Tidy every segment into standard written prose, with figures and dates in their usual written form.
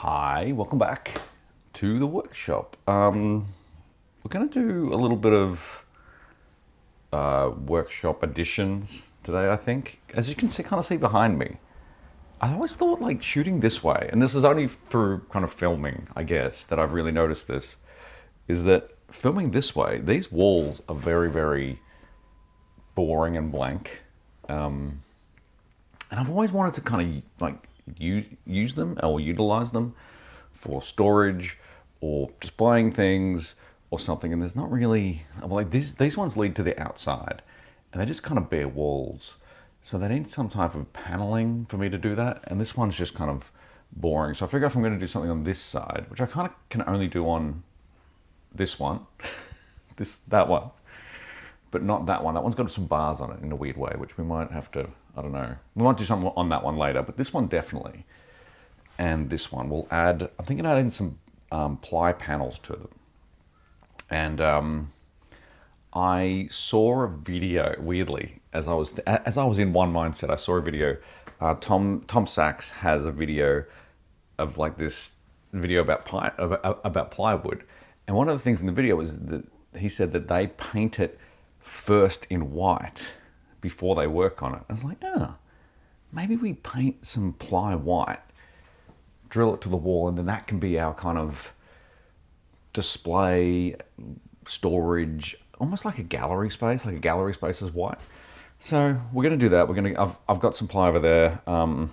Hi, welcome back to the workshop. We're going to do a little bit of workshop additions today, I think. As you can see, kind of see behind me, I always thought like shooting this way, and this is only through kind of filming, I guess, that I've really noticed this, is that filming this way, these walls are very, very boring and blank. And I've always wanted to kind of like use them or utilize them for storage or displaying things or something. And there's not really, like these ones lead to the outside and they're just kind of bare walls. So they need some type of paneling for me to do that. And this one's just kind of boring. So I figure if I'm going to do something on this side, which I kind of can only do on this one, that one, but not that one. That one's got some bars on it in a weird way, which we might have to, I don't know. We might do something on that one later, but this one definitely. And this one we'll add, I'm thinking adding some ply panels to them. And I saw a video, weirdly, as I was in one mindset, I saw a video. Tom Sachs has a video of like this video about plywood. And one of the things in the video was that he said that they paint it first in white before they work on it. I was like, maybe we paint some ply white, drill it to the wall, and then that can be our kind of display, storage, almost like a gallery space. Like a gallery space is white. So we're going to do that. I've got some ply over there. And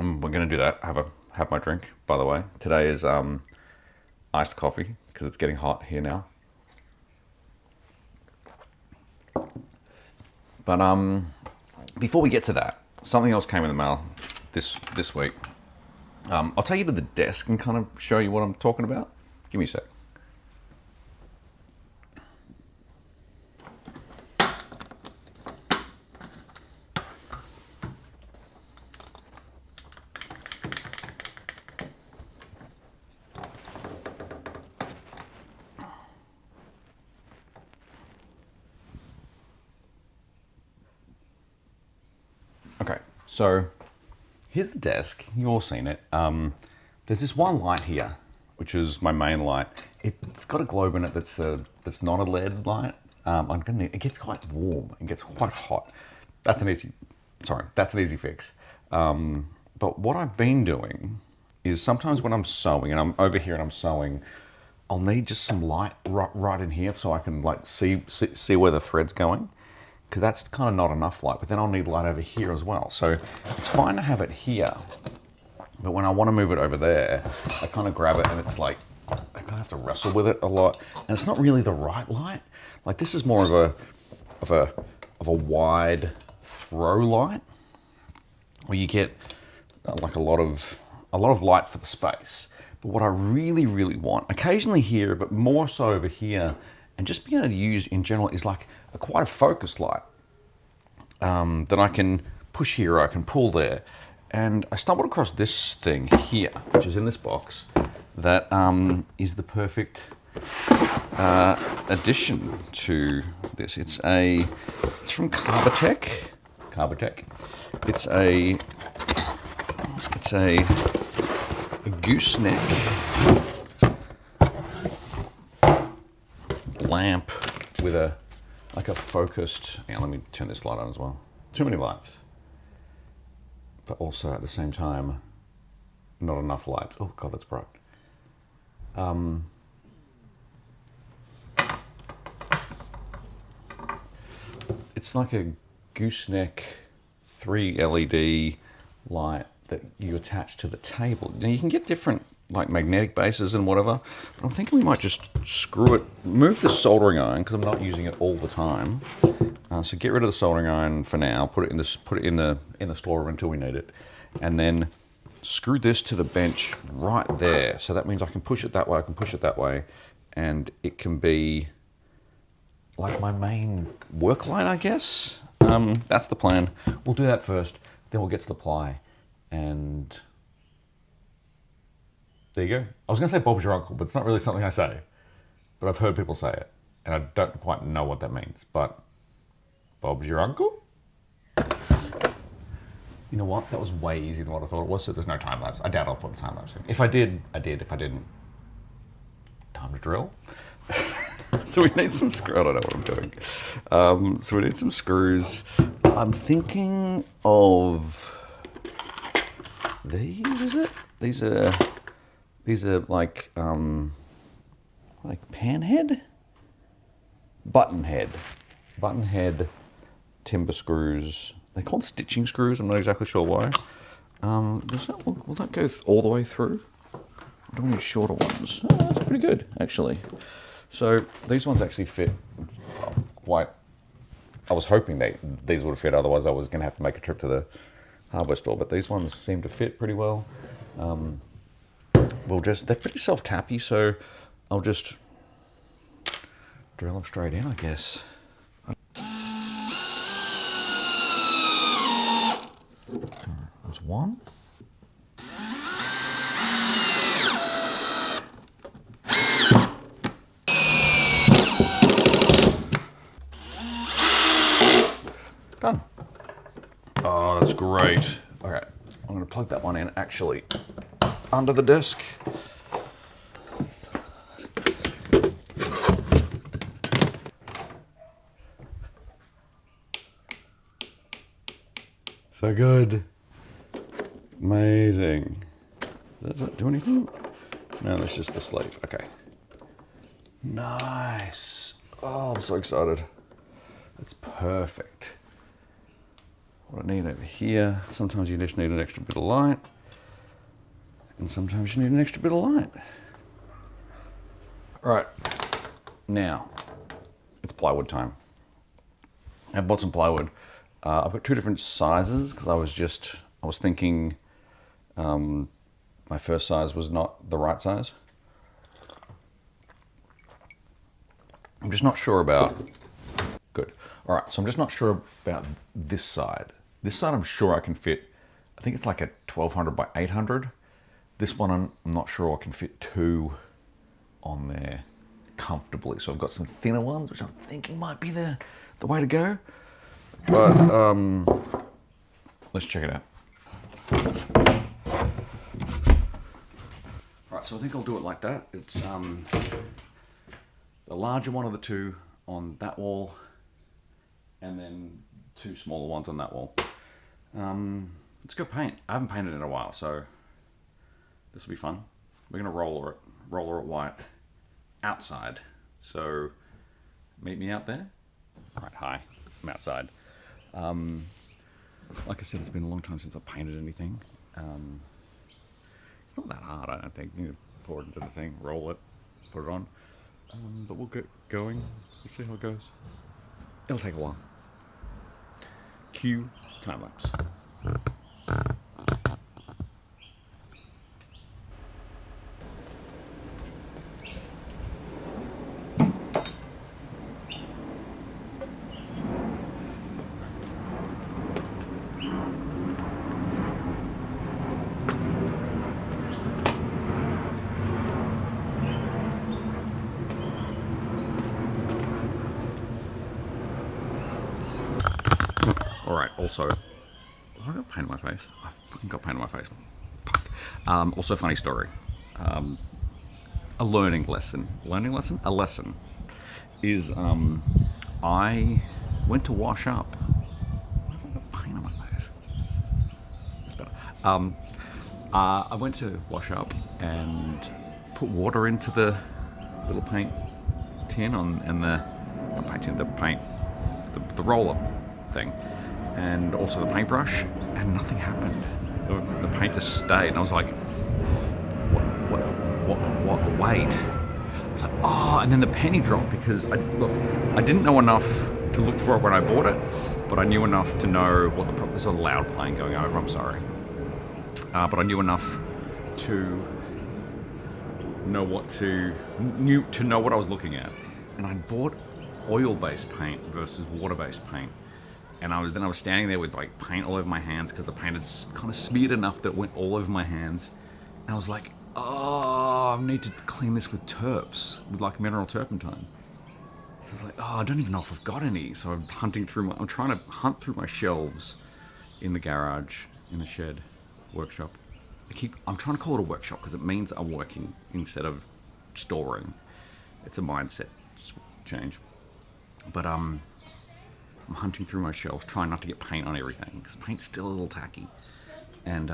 we're going to do that. Have my drink, by the way. Today is iced coffee because it's getting hot here now. But before we get to that, something else came in the mail this week. I'll take you to the desk and kind of show you what I'm talking about. Give me a sec. Okay, so here's the desk. You've all seen it. There's this one light here, which is my main light. It's got a globe in it that's not a LED light. It gets quite warm and gets quite hot. That's an easy fix. But what I've been doing is sometimes when I'm sewing, and I'm over here and I'm sewing, I'll need just some light right in here so I can like see where the thread's going. Because that's kind of not enough light, but then I'll need light over here as well. So it's fine to have it here, but when I want to move it over there, I kind of grab it and it's like, I kind of have to wrestle with it a lot. And it's not really the right light. Like this is more of a wide throw light where you get like a lot of light for the space. But what I really, really want, occasionally here, but more so over here, and just being able to use in general is like quite a focused light that I can push here or I can pull there. And I stumbled across this thing here, which is in this box, that is the perfect addition to this. It's from Carbotech. It's a gooseneck lamp with a focused, let me turn this light on as well. Too many lights. But also at the same time, not enough lights. Oh God, that's bright. It's like a gooseneck 3 LED light that you attach to the table. Now you can get different like magnetic bases and whatever, but I'm thinking we might just screw it, move the soldering iron because I'm not using it all the time. So get rid of the soldering iron for now. Put it in the storeroom until we need it, and then screw this to the bench right there. So that means I can push it that way. I can push it that way, and it can be like my main work light, I guess. That's the plan. We'll do that first, then we'll get to the ply, and there you go. I was going to say Bob's your uncle, but it's not really something I say. But I've heard people say it, and I don't quite know what that means. But Bob's your uncle? You know what? That was way easier than what I thought it was, so there's no time lapse. I doubt I'll put a time lapse in. If I did, I did. If I didn't, time to drill. So we need some screws. I don't know what I'm doing. So we need some screws. I'm thinking of these, is it? These are like panhead? Button head timber screws. They're called stitching screws. I'm not exactly sure why. Will that go all the way through? Or do we need shorter ones? Oh, that's pretty good, actually. So these ones actually fit quite. I was hoping these would fit, otherwise I was going to have to make a trip to the hardware store. But these ones seem to fit pretty well. They're pretty self-tappy, so I'll just drill them straight in, I guess. There's one. Done. Oh, that's great. All right, I'm going to plug that one in actually under the desk. So good. Amazing. Does that do anything? No, that's just the sleeve. Okay. Nice. Oh, I'm so excited. It's perfect. What I need over here, sometimes you just need an extra bit of light, and sometimes you need an extra bit of light. All right, now it's plywood time. I bought some plywood. I've got two different sizes because I was thinking my first size was not the right size. I'm just not sure about, good. All right, so I'm just not sure about this side. This side I'm sure I can fit, I think it's like a 1200 by 800. This one I'm not sure I can fit two on there comfortably. So I've got some thinner ones, which I'm thinking might be the way to go. But let's check it out. All right, so I think I'll do it like that. It's the larger one of the two on that wall, and then two smaller ones on that wall. Let's go paint. I haven't painted in a while, so this will be fun. We're gonna roller it white outside. So meet me out there. All right, hi, I'm outside. Like I said, it's been a long time since I've painted anything. It's not that hard, I don't think. You pour it into the thing, roll it, put it on. But we'll get going. We'll see how it goes. It'll take a while. Cue time lapse. All right, also, have I got paint on my face? I fucking got paint on my face. Fuck. Also, funny story. A learning lesson. A lesson is I went to wash up. Why have I got paint on my face? That's better. I went to wash up and put water into the little paint tin the roller thing, and also the paintbrush, and nothing happened. The paint just stayed, and I was like, what, wait. I was like, oh, and then the penny dropped because I didn't know enough to look for it when I bought it, but I knew enough to know what the problem. There's a loud plane going over, I'm sorry. But I knew enough to know what I was looking at. And I bought oil-based paint versus water-based paint. And I was standing there with like paint all over my hands because the paint had kind of smeared enough that it went all over my hands. And I was like, oh, I need to clean this with terps, with like mineral turpentine. So I was like, oh, I don't even know if I've got any. So I'm trying to hunt through my shelves in the garage in the shed workshop. I'm trying to call it a workshop because it means I'm working instead of storing. It's a mindset change. But I'm hunting through my shelves, trying not to get paint on everything because paint's still a little tacky. And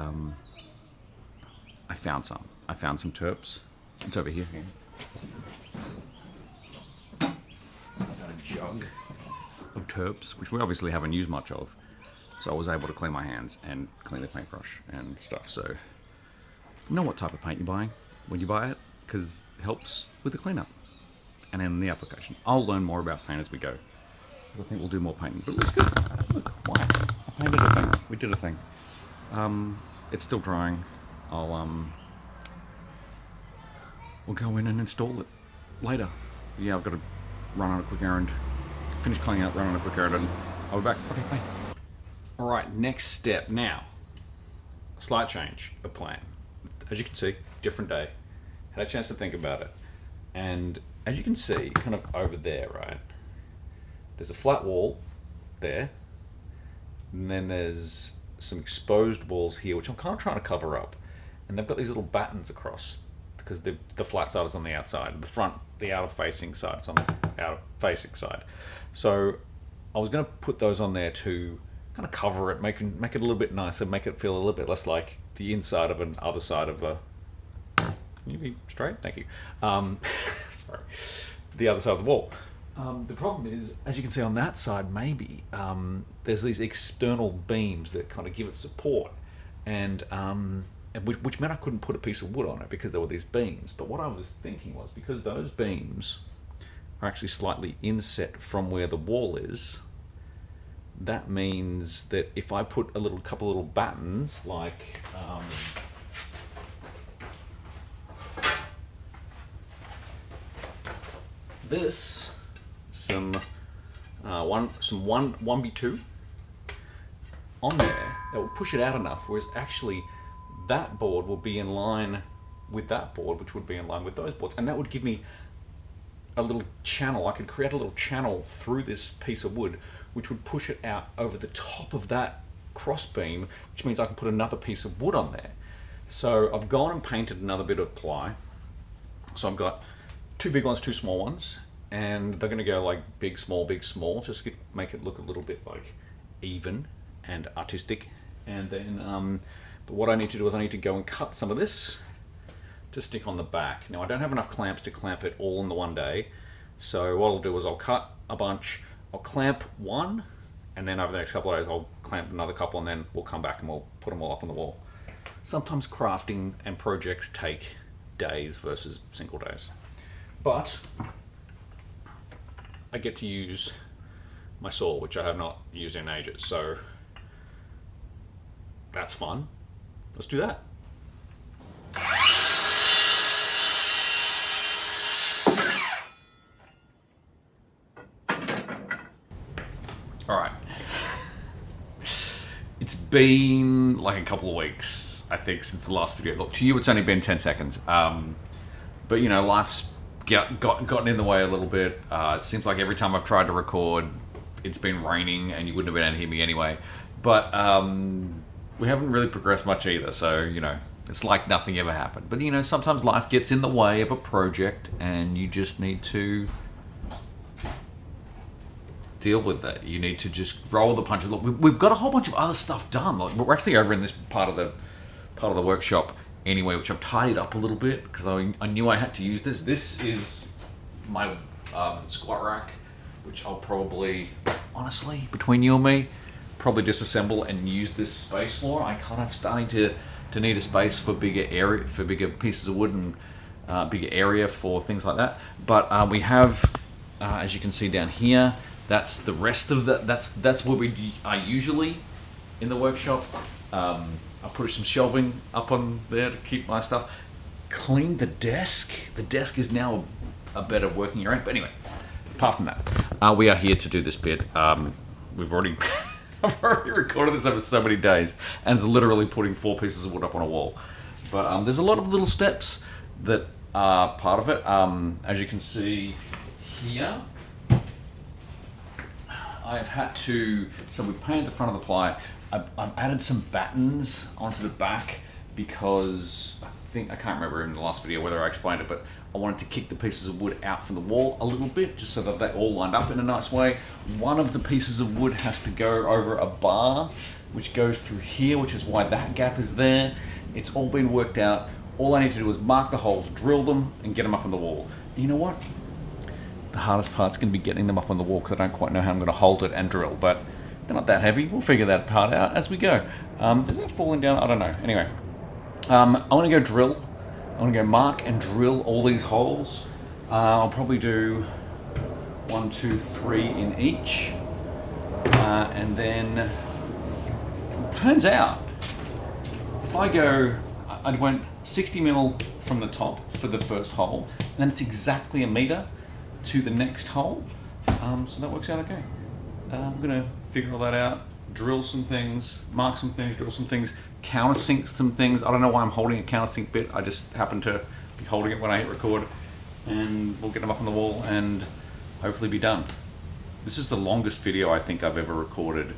I found some. I found some terps. It's over here. I found a jug of terps, which we obviously haven't used much of. So I was able to clean my hands and clean the paintbrush and stuff. So you know what type of paint you're buying when you buy it, because it helps with the cleanup and in the application. I'll learn more about paint as we go, because I think we'll do more painting. But it looks good. Look, why? I painted a thing. We did a thing. It's still drying. We'll go in and install it later. Yeah, I've got to run on a quick errand. Finish cleaning up, run on a quick errand, and I'll be back. Okay, bye. All right, next step now. Slight change of plan. As you can see, different day. Had a chance to think about it. And as you can see, kind of over there, right? There's a flat wall there. And then there's some exposed walls here, which I'm kind of trying to cover up. And they've got these little battens across because the flat side is on the outside. The front, the outer facing side is on the outer facing side. So I was going to put those on there to kind of cover it, make it a little bit nicer, make it feel a little bit less like the inside of an other side of a... Can you be straight? Thank you. Sorry. The other side of the wall. The problem is, as you can see on that side, maybe, there's these external beams that kind of give it support, and which meant I couldn't put a piece of wood on it because there were these beams. But what I was thinking was, because those beams are actually slightly inset from where the wall is, that means that if I put a couple little battens, like this, some 1B2 on there, that would push it out enough, whereas actually that board will be in line with that board, which would be in line with those boards, and that would give me a little channel. I could create a little channel through this piece of wood, which would push it out over the top of that cross beam, which means I can put another piece of wood on there. So I've gone and painted another bit of ply. So I've got 2 big ones, 2 small ones, and they're going to go like big, small, just to make it look a little bit like even and artistic. And then, but what I need to do is I need to go and cut some of this to stick on the back. Now I don't have enough clamps to clamp it all in the one day, so what I'll do is I'll cut a bunch, I'll clamp one, and then over the next couple of days I'll clamp another couple, and then we'll come back and we'll put them all up on the wall. Sometimes crafting and projects take days versus single days, but I get to use my saw, which I have not used in ages, so that's fun. Let's do that. All right. It's been like a couple of weeks, I think, since the last video. Look, to you, it's only been 10 seconds. But you know, life's gotten in the way a little bit. It seems like every time I've tried to record, it's been raining, and you wouldn't have been able to hear me anyway. But we haven't really progressed much either. So you know, it's like nothing ever happened. But you know, sometimes life gets in the way of a project, and you just need to deal with that. You need to just roll the punches. Look, we've got a whole bunch of other stuff done. Like, we're actually over in this part of the workshop anyway, which I've tidied up a little bit because I knew I had to use this. This is my squat rack, which I'll probably, honestly, between you and me, probably disassemble and use this space for. I kind of starting to need a space for bigger area, for bigger pieces of wood and bigger area for things like that. But we have, as you can see down here, that's the rest of the, that's where we are usually in the workshop. I put some shelving up on there to keep my stuff. Clean the desk. The desk is now a better working area. But anyway, apart from that, we are here to do this bit. We've already, I've already recorded this over so many days, and it's literally putting 4 pieces of wood up on a wall. But there's a lot of little steps that are part of it. As you can see here, I've had to, so we painted the front of the ply. I've added some battens onto the back because I can't remember in the last video whether I explained it, but I wanted to kick the pieces of wood out from the wall a little bit just so that they all lined up in a nice way. One of the pieces of wood has to go over a bar which goes through here, which is why that gap is there. It's all been worked out. All I need to do is mark the holes, drill them, and get them up on the wall. And you know what? The hardest part's going to be getting them up on the wall because I don't quite know how I'm going to hold it and drill, but they're not that heavy. We'll figure that part out as we go. Is it falling down? I don't know. Anyway, I want to go drill. I want to go mark and drill all these holes. I'll probably do 1, 2, 3 in each. And then, turns out, if I went 60 mil from the top for the first hole, and then it's exactly a meter to the next hole. So that works out okay. I'm gonna figure all that out, drill some things, mark some things, drill some things, countersink some things. I don't know why I'm holding a countersink bit. I just happen to be holding it when I hit record, and we'll get them up on the wall and hopefully be done. This is the longest video I think I've ever recorded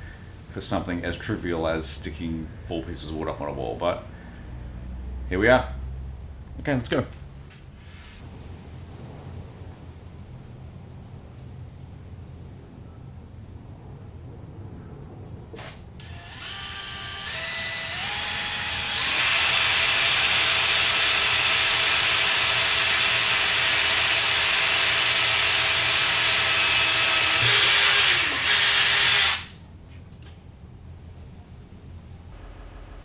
for something as trivial as sticking 4 pieces of wood up on a wall, but here we are. Okay, let's go.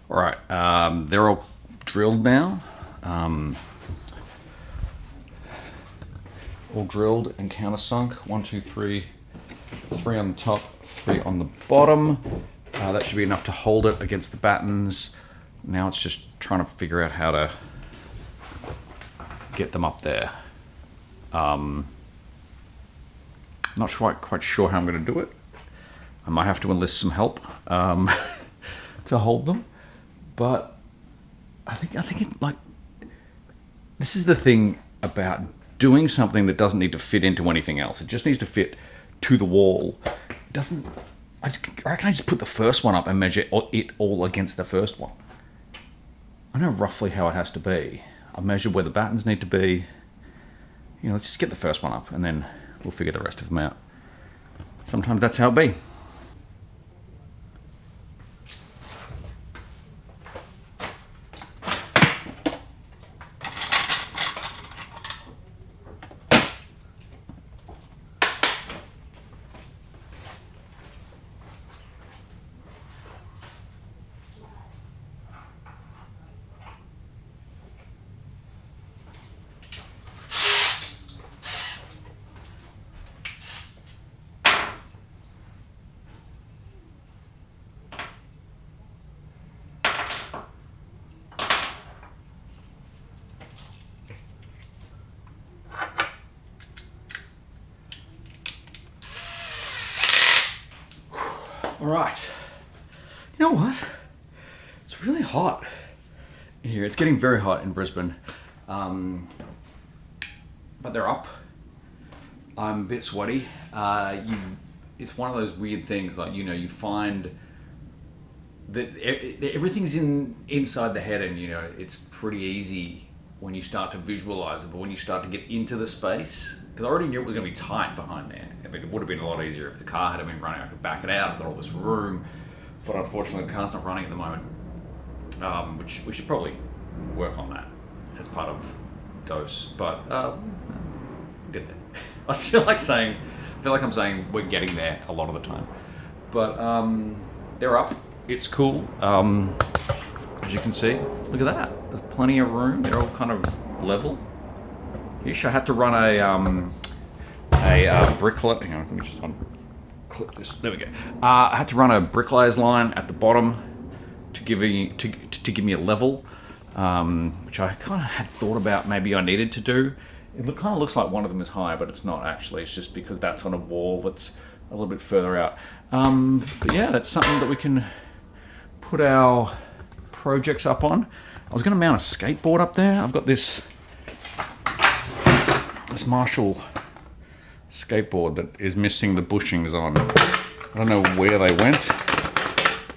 All right, they're all drilled now. All drilled and countersunk. 1, 2, 3, 3 on the top, 3 on the bottom. That should be enough to hold it against the battens. Now it's just trying to figure out how to get them up there. Not quite sure how I'm going to do it. I might have to enlist some help to hold them. But I think it, like, this is the thing about doing something that doesn't need to fit into anything else. It just needs to fit to the wall. It doesn't. I reckon I just put the first one up and measure it all against the first one. I know roughly how it has to be. I've measured where the battens need to be. You know, let's just get the first one up and then we'll figure the rest of them out. Sometimes that's how it be. All right. You know what? It's really hot in here. It's getting very hot in Brisbane. But they're up. I'm a bit sweaty. It's one of those weird things, like, you know, you find that everything's inside the head, and, you know, it's pretty easy when you start to visualize it, but when you start to get into the space, because I already knew it was going to be tight behind there. I mean, it would have been a lot easier if the car had been running. I could back it out. I've got all this room, but unfortunately the car's not running at the moment, which we should probably work on that as part of DoSE, but we'll get there. I feel like I'm saying we're getting there a lot of the time, but they're up. It's cool. As you can see, look at that. There's plenty of room. They're all kind of level. Ish. I had to run a bricklayer. Hang on, let me just unclip this. There we go. I had to run a bricklayer's line at the bottom to give me a level, which I kind of had thought about maybe I needed to do. It kind of looks like one of them is high, but it's not actually. It's just because that's on a wall that's a little bit further out. But yeah, that's something that we can put our projects up on. I was going to mount a skateboard up there. I've got this Marshall skateboard that is missing the bushings on. I don't know where they went.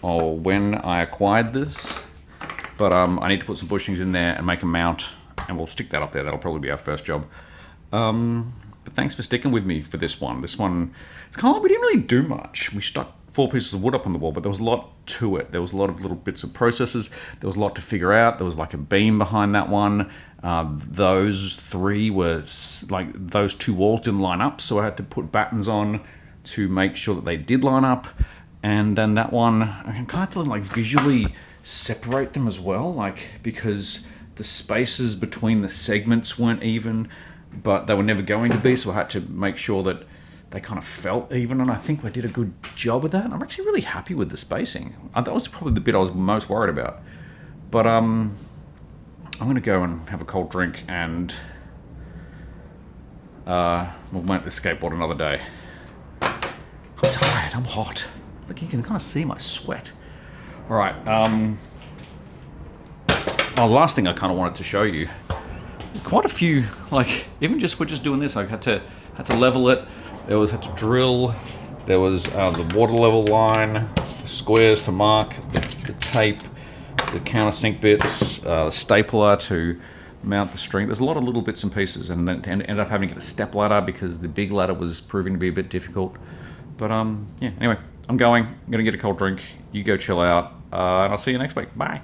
or when I acquired this, but I need to put some bushings in there and make a mount, and we'll stick that up there. That'll probably be our first job. But thanks for sticking with me for this one. This one, it's kind of like we didn't really do much. We stuck 4 pieces of wood up on the wall, but there was a lot to it. There was a lot of little bits of processes. There was a lot to figure out. There was like a beam behind that one. Those 3 were like, those 2 walls didn't line up, so I had to put battens on to make sure that they did line up. And then that one, I can kind of like visually separate them as well, like, because the spaces between the segments weren't even, but they were never going to be, so I had to make sure that they kind of felt even, and I think I did a good job of that. I'm actually really happy with the spacing. That was probably the bit I was most worried about. But I'm going to go and have a cold drink, and we'll make this skateboard another day. I'm tired, I'm hot. Look, you can kind of see my sweat. All right, the last thing I kind of wanted to show you, quite a few, like, even just, we're just doing this, I had to level it. There was, had to drill. There was the water level line, the squares to mark, the tape, the countersink bits, the stapler to mount the string. There's a lot of little bits and pieces, and then ended up having to get a step ladder because the big ladder was proving to be a bit difficult. But yeah, anyway, I'm going to get a cold drink. You go chill out, and I'll see you next week. Bye.